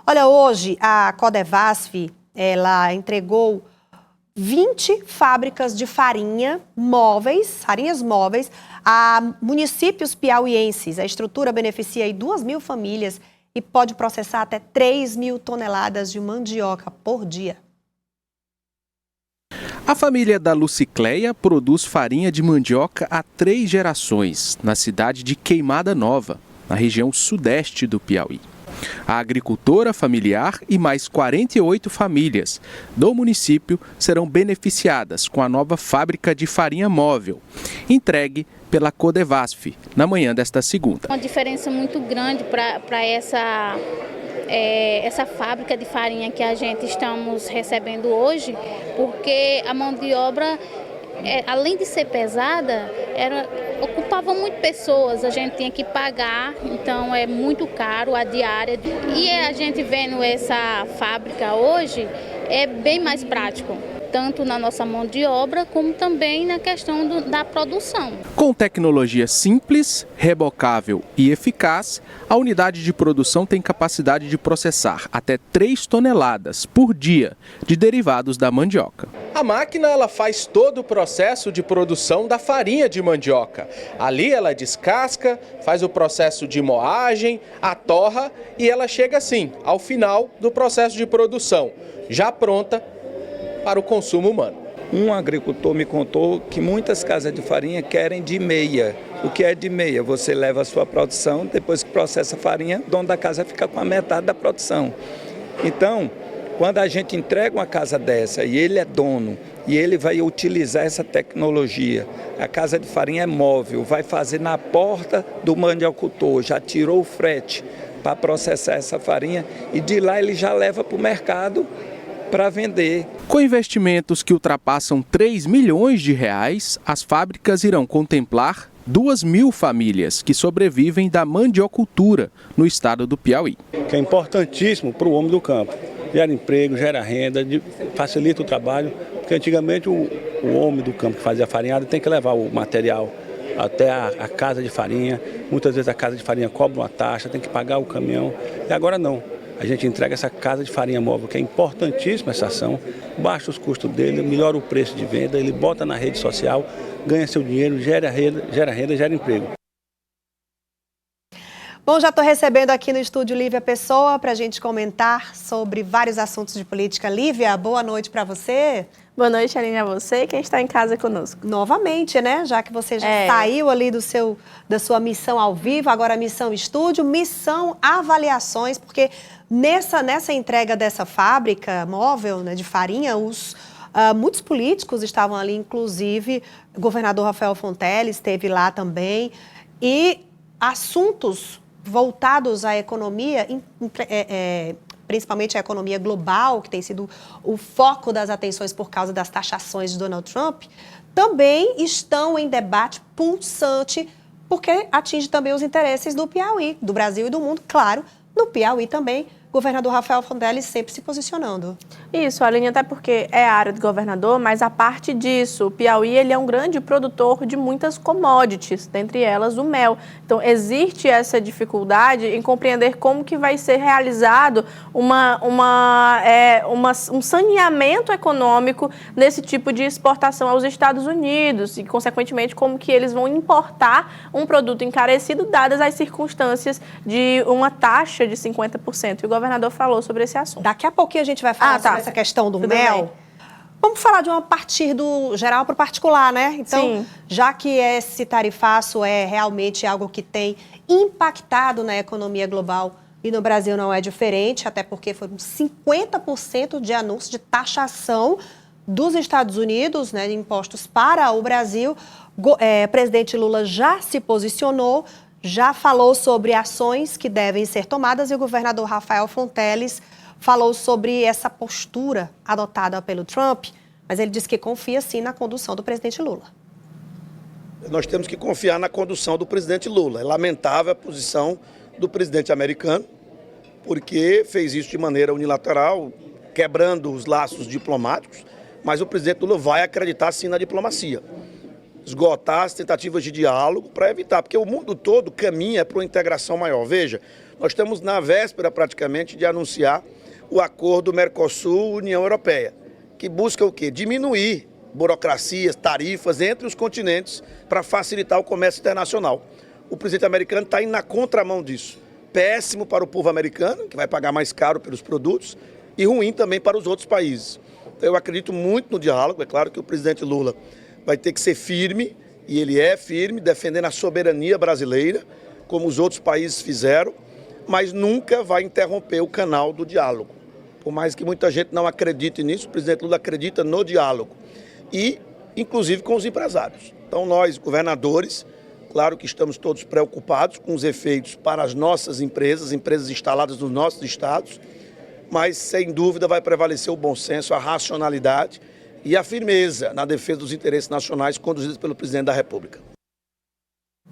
Olha, hoje a Codevasf, ela entregou 20 fábricas de farinhas móveis, a municípios piauienses. A estrutura beneficia aí 2.000 famílias e pode processar até 3.000 toneladas de mandioca por dia. A família da Lucicleia produz farinha de mandioca há 3 gerações, na cidade de Queimada Nova, na região sudeste do Piauí. A agricultora familiar e mais 48 famílias do município serão beneficiadas com a nova fábrica de farinha móvel, entregue pela Codevasf na manhã desta segunda. Uma diferença muito grande para essa fábrica de farinha que a gente estamos recebendo hoje, porque a mão de obra, além de ser pesada, ocupava muito pessoas, a gente tinha que pagar, então é muito caro a diária. E a gente vendo essa fábrica hoje, é bem mais prático, tanto na nossa mão de obra, como também na questão da produção. Com tecnologia simples, rebocável e eficaz, a unidade de produção tem capacidade de processar até 3 toneladas por dia de derivados da mandioca. A máquina ela faz todo o processo de produção da farinha de mandioca. Ali ela descasca, faz o processo de moagem, a torra e ela chega assim, ao final do processo de produção, já pronta para o consumo humano. Um agricultor me contou que muitas casas de farinha querem de meia. O que é de meia? Você leva a sua produção, depois que processa a farinha, o dono da casa fica com a metade da produção. Então, quando a gente entrega uma casa dessa e ele é dono e ele vai utilizar essa tecnologia, a casa de farinha é móvel, vai fazer na porta do mandiocultor, já tirou o frete para processar essa farinha e de lá ele já leva para o mercado para vender. Com investimentos que ultrapassam 3 milhões de reais, as fábricas irão contemplar 2.000 famílias que sobrevivem da mandiocultura no estado do Piauí. Que é importantíssimo para o homem do campo. Gera emprego, gera renda, facilita o trabalho, porque antigamente o homem do campo que fazia farinhada tem que levar o material até a casa de farinha. Muitas vezes a casa de farinha cobra uma taxa, tem que pagar o caminhão. E agora não. A gente entrega essa casa de farinha móvel, que é importantíssima essa ação, baixa os custos dele, melhora o preço de venda, ele bota na rede social, ganha seu dinheiro, gera renda, gera emprego. Bom, já estou recebendo aqui no estúdio Lívia Pessoa para a gente comentar sobre vários assuntos de política. Lívia, boa noite para você. Boa noite, Aline, a você e quem está em casa conosco. Novamente, né? Já que você já saiu ali da sua missão ao vivo, agora missão estúdio, missão avaliações, porque nessa entrega dessa fábrica móvel, né, de farinha, muitos políticos estavam ali, inclusive o governador Rafael Fonteles esteve lá também, e assuntos voltados à economia, principalmente a economia global, que tem sido o foco das atenções por causa das taxações de Donald Trump, também estão em debate pulsante, porque atinge também os interesses do Piauí, do Brasil e do mundo, claro, no Piauí também. Governador Rafael Fonteles sempre se posicionando. Isso, Aline, até porque é a área do governador, mas a parte disso, o Piauí ele é um grande produtor de muitas commodities, dentre elas o mel. Então, existe essa dificuldade em compreender como que vai ser realizado um saneamento econômico nesse tipo de exportação aos Estados Unidos e, consequentemente, como que eles vão importar um produto encarecido, dadas as circunstâncias de uma taxa de 50%. E o governador falou sobre esse assunto. Daqui a pouquinho a gente vai falar sobre essa questão do mel. Vamos falar de uma partir do geral para o particular, né? Então, sim, já que esse tarifaço é realmente algo que tem impactado na economia global e no Brasil não é diferente, até porque foram 50% de anúncio de taxação dos Estados Unidos, né, de impostos para o Brasil. O presidente Lula já se posicionou, já falou sobre ações que devem ser tomadas e o governador Rafael Fonteles falou sobre essa postura adotada pelo Trump, mas ele disse que confia sim na condução do presidente Lula. Nós temos que confiar na condução do presidente Lula. É lamentável a posição do presidente americano, porque fez isso de maneira unilateral, quebrando os laços diplomáticos, mas o presidente Lula vai acreditar sim na diplomacia. Esgotar as tentativas de diálogo para evitar, porque o mundo todo caminha para uma integração maior. Veja, Nós estamos na véspera praticamente de anunciar o acordo Mercosul-União Europeia, que busca o quê? Diminuir burocracias, tarifas entre os continentes para facilitar o comércio internacional. O presidente americano está indo na contramão disso. Péssimo para o povo americano, que vai pagar mais caro pelos produtos, e ruim também para os outros países. Então, eu acredito muito no diálogo. É claro que o presidente Lula vai ter que ser firme, e ele é firme, defendendo a soberania brasileira, como os outros países fizeram, mas nunca vai interromper o canal do diálogo. Por mais que muita gente não acredite nisso, o presidente Lula acredita no diálogo. E, inclusive, com os empresários. Então, nós, governadores, claro que estamos todos preocupados com os efeitos para as nossas empresas instaladas nos nossos estados, mas, sem dúvida, vai prevalecer o bom senso, a racionalidade e a firmeza na defesa dos interesses nacionais conduzidos pelo presidente da República.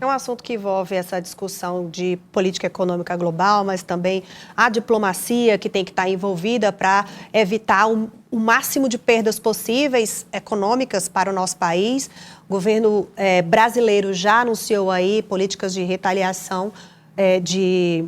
É um assunto que envolve essa discussão de política econômica global, mas também a diplomacia que tem que estar envolvida para evitar o máximo de perdas possíveis econômicas para o nosso país. O governo brasileiro já anunciou aí políticas de retaliação, de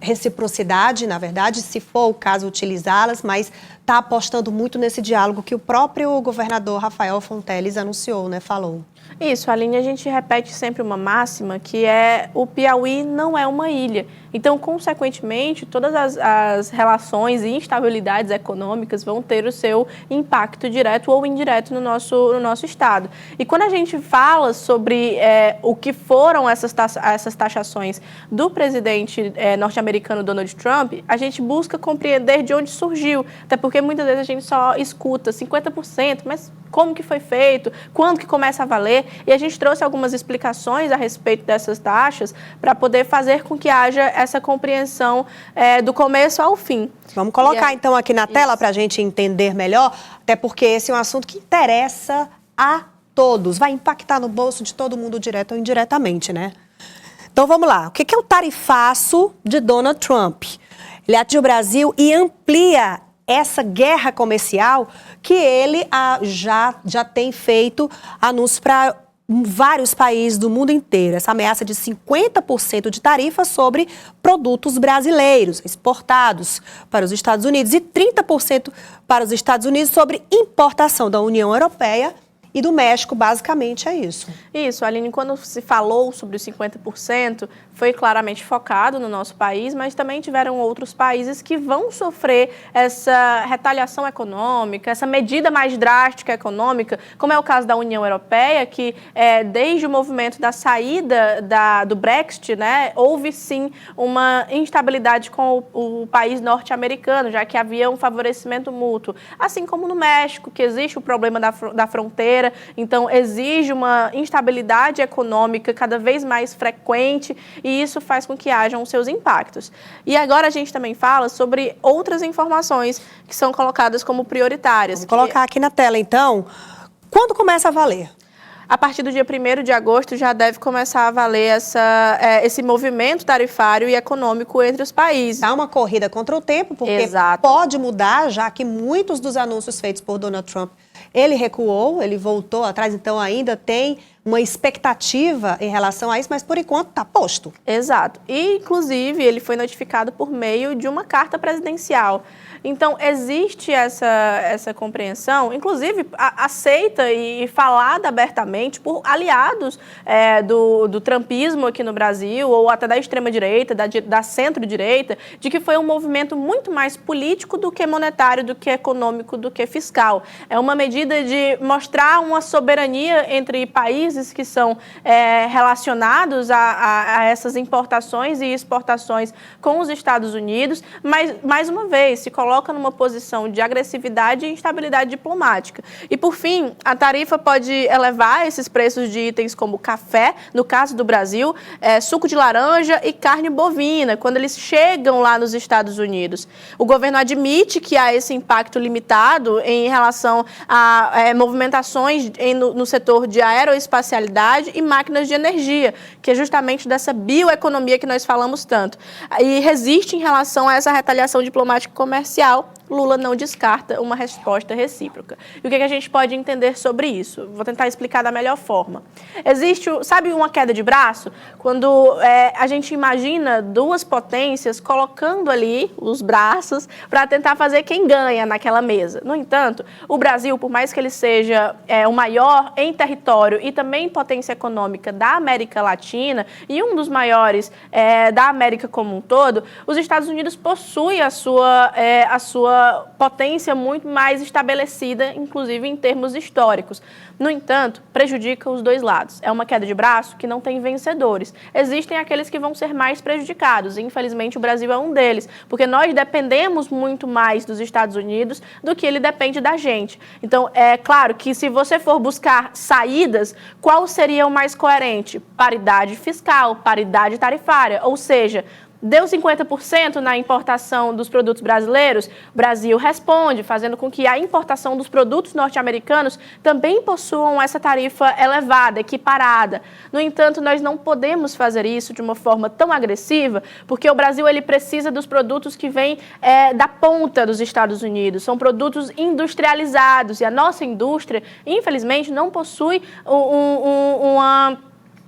reciprocidade, na verdade, se for o caso, utilizá-las, mas está apostando muito nesse diálogo que o próprio governador Rafael Fonteles anunciou, né? Falou. Isso, Aline, a gente repete sempre uma máxima que é: o Piauí não é uma ilha. Então, consequentemente, todas as relações e instabilidades econômicas vão ter o seu impacto direto ou indireto no nosso estado. E quando a gente fala sobre o que foram essas taxações do presidente norte-americano Donald Trump, a gente busca compreender de onde surgiu. Até porque muitas vezes a gente só escuta 50%, mas como que foi feito, quando que começa a valer, e a gente trouxe algumas explicações a respeito dessas taxas para poder fazer com que haja essa compreensão do começo ao fim. Vamos colocar então aqui na tela para a gente entender melhor, até porque esse é um assunto que interessa a todos, vai impactar no bolso de todo mundo direto ou indiretamente, né? Então vamos lá, o que é o tarifaço de Donald Trump? Ele atinge o Brasil e amplia essa guerra comercial que ele já tem feito anúncios para vários países do mundo inteiro. Essa ameaça de 50% de tarifa sobre produtos brasileiros exportados para os Estados Unidos e 30% para os Estados Unidos sobre importação da União Europeia e do México, basicamente é isso. Isso, Aline, quando se falou sobre os 50%, foi claramente focado no nosso país, mas também tiveram outros países que vão sofrer essa retaliação econômica, essa medida mais drástica econômica, como é o caso da União Europeia, que desde o movimento da saída do Brexit, né, houve sim uma instabilidade com o país norte-americano, já que havia um favorecimento mútuo. Assim como no México, que existe o problema da fronteira, então exige uma instabilidade econômica cada vez mais frequente, e isso faz com que hajam os seus impactos. E agora a gente também fala sobre outras informações que são colocadas como prioritárias. Vamos colocar aqui na tela, então. Quando começa a valer? A partir do dia 1º de agosto já deve começar a valer esse movimento tarifário e econômico entre os países. Há uma corrida contra o tempo, porque Exato. Pode mudar, já que muitos dos anúncios feitos por Donald Trump, ele recuou, ele voltou atrás, então ainda tem uma expectativa em relação a isso, mas por enquanto está posto. Exato. E, inclusive, ele foi notificado por meio de uma carta presidencial. Então, existe essa compreensão, inclusive aceita e falada abertamente por aliados do trumpismo aqui no Brasil, ou até da extrema-direita, da centro-direita, de que foi um movimento muito mais político do que monetário, do que econômico, do que fiscal. É uma medida de mostrar uma soberania entre países que são relacionados a essas importações e exportações com os Estados Unidos, mas, mais uma vez, se coloca numa posição de agressividade e instabilidade diplomática. E, por fim, a tarifa pode elevar esses preços de itens como café, no caso do Brasil, suco de laranja e carne bovina, quando eles chegam lá nos Estados Unidos. O governo admite que há esse impacto limitado em relação a movimentações no setor de aeroespacialidade e máquinas de energia, que é justamente dessa bioeconomia que nós falamos tanto. E resiste em relação a essa retaliação diplomática e comercial, Lula não descarta uma resposta recíproca. E o que a gente pode entender sobre isso? Vou tentar explicar da melhor forma. Existe, sabe, uma queda de braço? Quando a gente imagina duas potências colocando ali os braços para tentar fazer quem ganha naquela mesa. No entanto, o Brasil, por mais que ele seja o maior em território e também potência econômica da América Latina e um dos maiores da América como um todo, os Estados Unidos possuem a sua potência muito mais estabelecida, inclusive em termos históricos. No entanto, prejudica os dois lados. É uma queda de braço que não tem vencedores. Existem aqueles que vão ser mais prejudicados, e infelizmente o Brasil é um deles, porque nós dependemos muito mais dos Estados Unidos do que ele depende da gente. Então, é claro que se você for buscar saídas, qual seria o mais coerente? Paridade fiscal, paridade tarifária, ou seja, deu 50% na importação dos produtos brasileiros, o Brasil responde, fazendo com que a importação dos produtos norte-americanos também possuam essa tarifa elevada, equiparada. No entanto, nós não podemos fazer isso de uma forma tão agressiva, porque o Brasil ele precisa dos produtos que vêm da ponta dos Estados Unidos. São produtos industrializados e a nossa indústria, infelizmente, não possui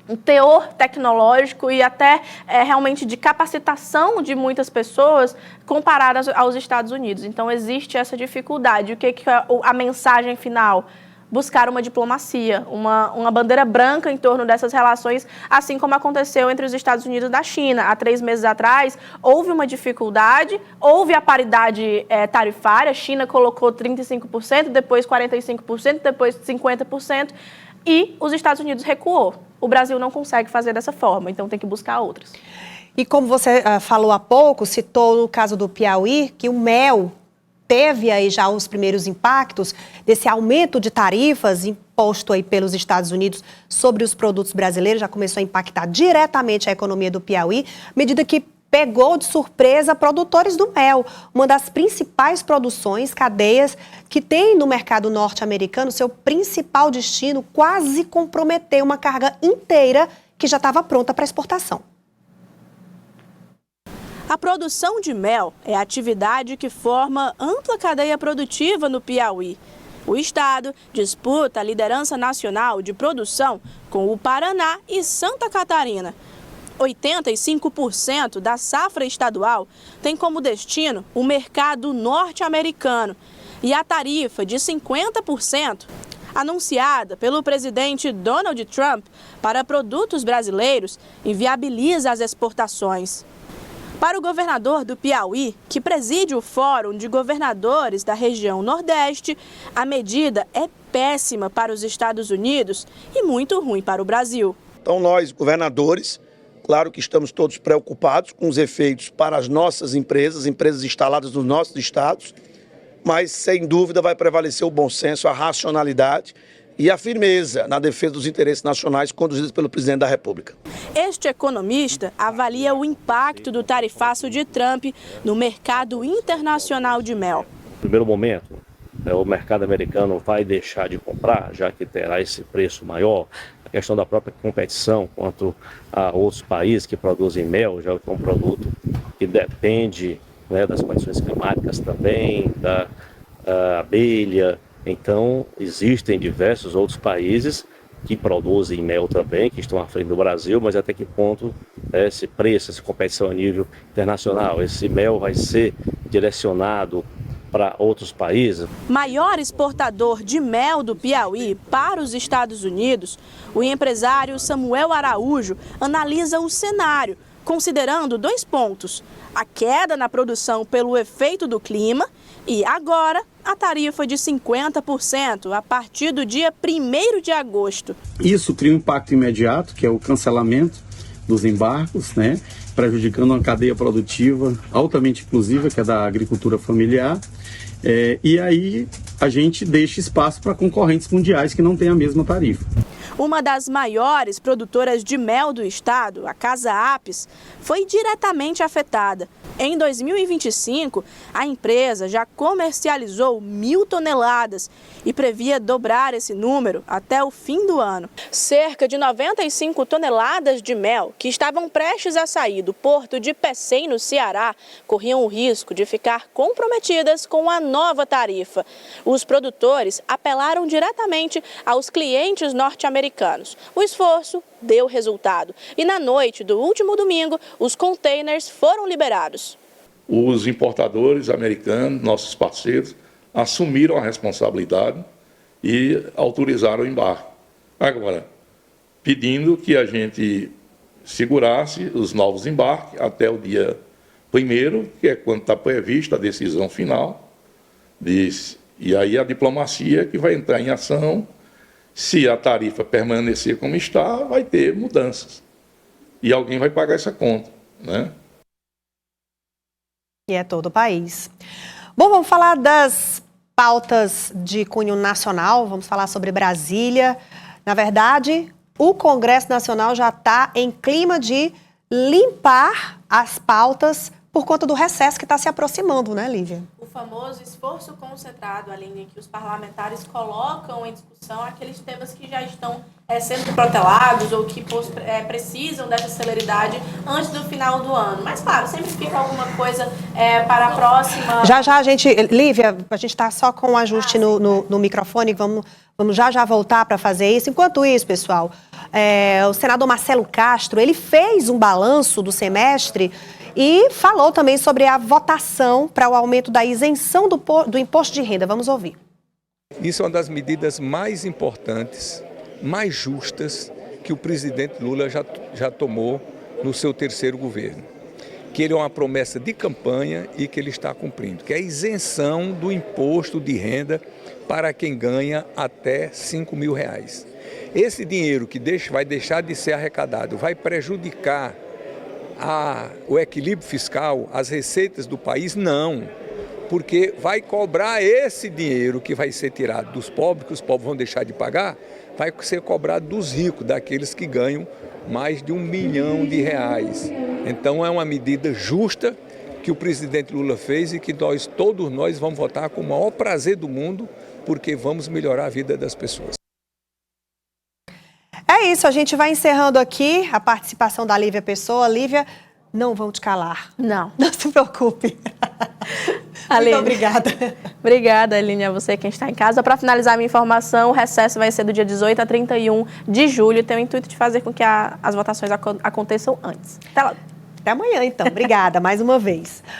um teor tecnológico e até realmente de capacitação de muitas pessoas comparadas aos Estados Unidos. Então, existe essa dificuldade. O que é a mensagem final? Buscar uma diplomacia, uma bandeira branca em torno dessas relações, assim como aconteceu entre os Estados Unidos e a China. Há 3 meses atrás, houve uma dificuldade, houve a paridade tarifária, a China colocou 35%, depois 45%, depois 50%, e os Estados Unidos recuou. O Brasil não consegue fazer dessa forma, então tem que buscar outras. E como você falou há pouco, citou no caso do Piauí, que o mel teve aí já os primeiros impactos desse aumento de tarifas imposto aí pelos Estados Unidos sobre os produtos brasileiros, já começou a impactar diretamente a economia do Piauí, medida que pegou de surpresa produtores do mel, uma das principais produções, cadeias, que tem no mercado norte-americano seu principal destino, quase comprometeu uma carga inteira que já estava pronta para exportação. A produção de mel é a atividade que forma ampla cadeia produtiva no Piauí. O estado disputa a liderança nacional de produção com o Paraná e Santa Catarina. 85% da safra estadual tem como destino o mercado norte-americano. E a tarifa de 50%, anunciada pelo presidente Donald Trump para produtos brasileiros, inviabiliza as exportações. Para o governador do Piauí, que preside o Fórum de Governadores da região Nordeste, a medida é péssima para os Estados Unidos e muito ruim para o Brasil. Então nós, governadores, claro que estamos todos preocupados com os efeitos para as nossas empresas instaladas nos nossos estados, mas sem dúvida vai prevalecer o bom senso, a racionalidade e a firmeza na defesa dos interesses nacionais conduzidos pelo presidente da República. Este economista avalia o impacto do tarifaço de Trump no mercado internacional de mel. No primeiro momento, o mercado americano vai deixar de comprar, já que terá esse preço maior. A questão da própria competição quanto a outros países que produzem mel, já que é um produto que depende, né, das condições climáticas também, da abelha. Então, existem diversos outros países que produzem mel também, que estão à frente do Brasil, mas até que ponto esse preço, essa competição a nível internacional, esse mel vai ser direcionado para outros países? Maior exportador de mel do Piauí para os Estados Unidos, o empresário Samuel Araújo analisa o cenário, considerando 2 pontos: a queda na produção pelo efeito do clima e, agora, a tarifa de 50% a partir do dia 1º de agosto. Isso cria um impacto imediato, que é o cancelamento dos embargos, né, prejudicando uma cadeia produtiva altamente inclusiva, que é da agricultura familiar. E aí a gente deixa espaço para concorrentes mundiais que não têm a mesma tarifa. Uma das maiores produtoras de mel do estado, a Casa Apis, foi diretamente afetada. Em 2025, a empresa já comercializou 1.000 toneladas e previa dobrar esse número até o fim do ano. Cerca de 95 toneladas de mel que estavam prestes a sair do porto de Pecém, no Ceará, corriam o risco de ficar comprometidas com a nova tarifa. Os produtores apelaram diretamente aos clientes norte-americanos. O esforço deu resultado e na noite do último domingo, os containers foram liberados. Os importadores americanos, nossos parceiros, assumiram a responsabilidade e autorizaram o embarque. Agora, pedindo que a gente segurasse os novos embarques até o dia 1º, que é quando está prevista a decisão final. E aí a diplomacia que vai entrar em ação. Se a tarifa permanecer como está, vai ter mudanças. E alguém vai pagar essa conta, né? E é todo o país. Bom, vamos falar das pautas de cunho nacional, vamos falar sobre Brasília. Na verdade, o Congresso Nacional já está em clima de limpar as pautas por conta do recesso que está se aproximando, né, Lívia? O famoso esforço concentrado, Aline, em que os parlamentares colocam em discussão aqueles temas que já estão sendo protelados ou que precisam dessa celeridade antes do final do ano. Mas, claro, sempre fica alguma coisa para a próxima... Já a gente... Lívia, a gente está só com um ajuste no microfone, vamos já voltar para fazer isso. Enquanto isso, pessoal, o senador Marcelo Castro, ele fez um balanço do semestre e falou também sobre a votação para o aumento da isenção do imposto de renda. Vamos ouvir. Isso é uma das medidas mais importantes, mais justas que o presidente Lula já tomou no seu terceiro governo. Que ele é uma promessa de campanha e que ele está cumprindo, que é a isenção do imposto de renda para quem ganha até R$5.000. Esse dinheiro que vai deixar de ser arrecadado vai prejudicar o equilíbrio fiscal, as receitas do país? Não, porque vai cobrar esse dinheiro que vai ser tirado dos pobres, que os pobres vão deixar de pagar, vai ser cobrado dos ricos, daqueles que ganham mais de R$1 milhão. Então é uma medida justa que o presidente Lula fez e que todos nós vamos votar com o maior prazer do mundo, porque vamos melhorar a vida das pessoas. É isso, a gente vai encerrando aqui a participação da Lívia Pessoa. Lívia, não vão te calar. Não. Não se preocupe. Muito obrigada. Obrigada, Aline, a você quem está em casa. Para finalizar a minha informação, o recesso vai ser do dia 18 a 31 de julho. Tem o intuito de fazer com que as votações aconteçam antes. Até lá. Até amanhã, então. Obrigada mais uma vez.